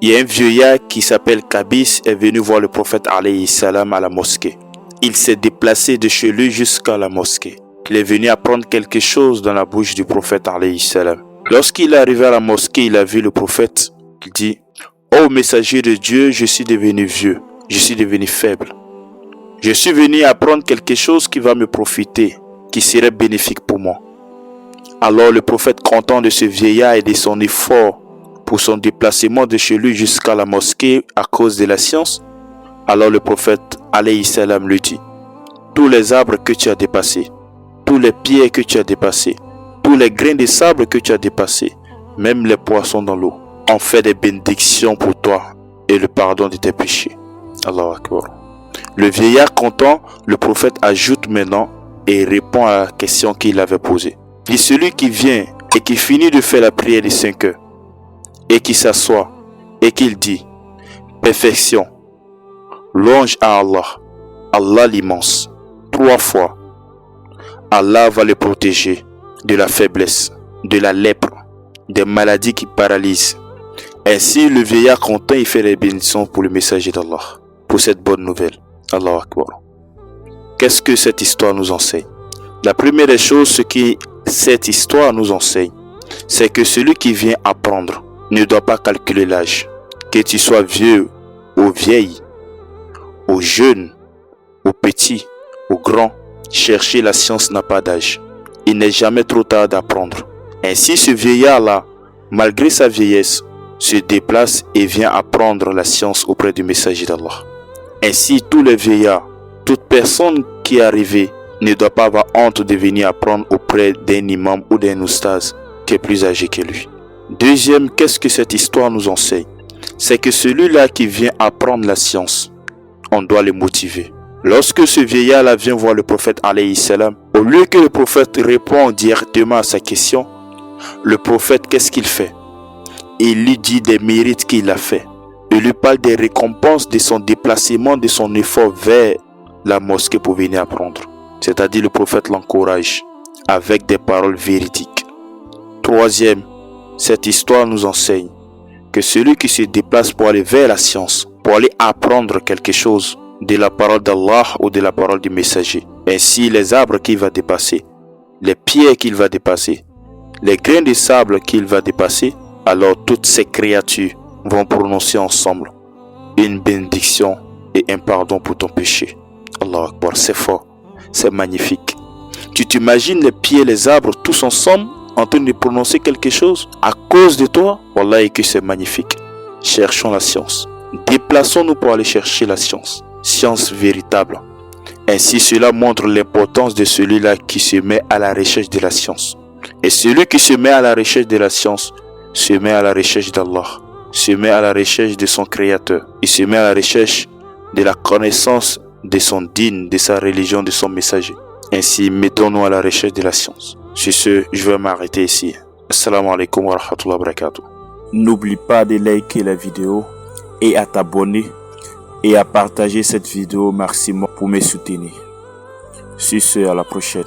Il y a un vieillard qui s'appelle Kabis est venu voir le prophète alayhi salam à la mosquée. Il s'est déplacé de chez lui jusqu'à la mosquée. Il est venu apprendre quelque chose dans la bouche du prophète alayhi salam. Lorsqu'il est arrivé à la mosquée, il a vu le prophète. Il dit: ô messager de Dieu, je suis devenu vieux, je suis devenu faible. Je suis venu apprendre quelque chose qui va me profiter, qui serait bénéfique pour moi. Alors le prophète, content de ce vieillard et de son effort pour son déplacement de chez lui jusqu'à la mosquée à cause de la science, alors le prophète alayhi salam lui dit: tous les arbres que tu as dépassés, tous les pierres que tu as dépassés, tous les grains de sable que tu as dépassés, même les poissons dans l'eau, ont fait des bénédictions pour toi et le pardon de tes péchés. Allahu Akbar. Le vieillard content, le prophète ajoute maintenant et répond à la question qu'il avait posée. Il dit: celui qui vient et qui finit de faire la prière des 5 heures et qui s'assoit et qu'il dit: perfection, louange à Allah, Allah l'immense, 3 fois, Allah va le protéger de la faiblesse, de la lèpre, des maladies qui paralysent. Ainsi, le vieillard content, il fait les bénédictions pour le messager d'Allah, pour cette bonne nouvelle. Allahu Akbar. Qu'est-ce que cette histoire nous enseigne? La première des choses, ce que cette histoire nous enseigne, c'est que celui qui vient apprendre ne doit pas calculer l'âge. Que tu sois vieux ou vieille, ou jeune, ou petit, ou grand, chercher la science n'a pas d'âge. Il n'est jamais trop tard d'apprendre. Ainsi, ce vieillard-là, malgré sa vieillesse, se déplace et vient apprendre la science auprès du messager d'Allah. Ainsi, tous les vieillards, toute personne qui est arrivée ne doit pas avoir honte de venir apprendre auprès d'un imam ou d'un oustaz qui est plus âgé que lui. Deuxième, qu'est-ce que cette histoire nous enseigne? C'est que celui-là qui vient apprendre la science, on doit le motiver. Lorsque ce vieillard-là vient voir le prophète alayhi salam, au lieu que le prophète réponde directement à sa question, le prophète, qu'est-ce qu'il fait? Il lui dit des mérites qu'il a fait. Il lui parle des récompenses de son déplacement, de son effort vers la mosquée pour venir apprendre. C'est-à-dire le prophète l'encourage avec des paroles véridiques. Troisième, cette histoire nous enseigne que celui qui se déplace pour aller vers la science, pour aller apprendre quelque chose de la parole d'Allah ou de la parole du messager, ainsi les arbres qu'il va dépasser, les pierres qu'il va dépasser, les grains de sable qu'il va dépasser, alors toutes ces créatures vont prononcer ensemble une bénédiction et un pardon pour ton péché. Allahu Akbar, c'est fort, c'est magnifique. Tu t'imagines les pieds, les arbres, tous ensemble, en train de prononcer quelque chose à cause de toi? Wallahi que c'est magnifique. Cherchons la science. Déplaçons-nous pour aller chercher la science. Science véritable. Ainsi, cela montre l'importance de celui-là qui se met à la recherche de la science. Et celui qui se met à la recherche de la science, se met à la recherche d'Allah, se met à la recherche de son Créateur. Il se met à la recherche de la connaissance de son dîn, de sa religion, de son messager. Ainsi, mettons-nous à la recherche de la science. Sur ce, je vais m'arrêter ici. Assalamu alaikum wa rahmatullahi wa barakatuh. N'oublie pas de liker la vidéo et à t'abonner et à partager cette vidéo au maximum pour me soutenir. Sur ce, à la prochaine.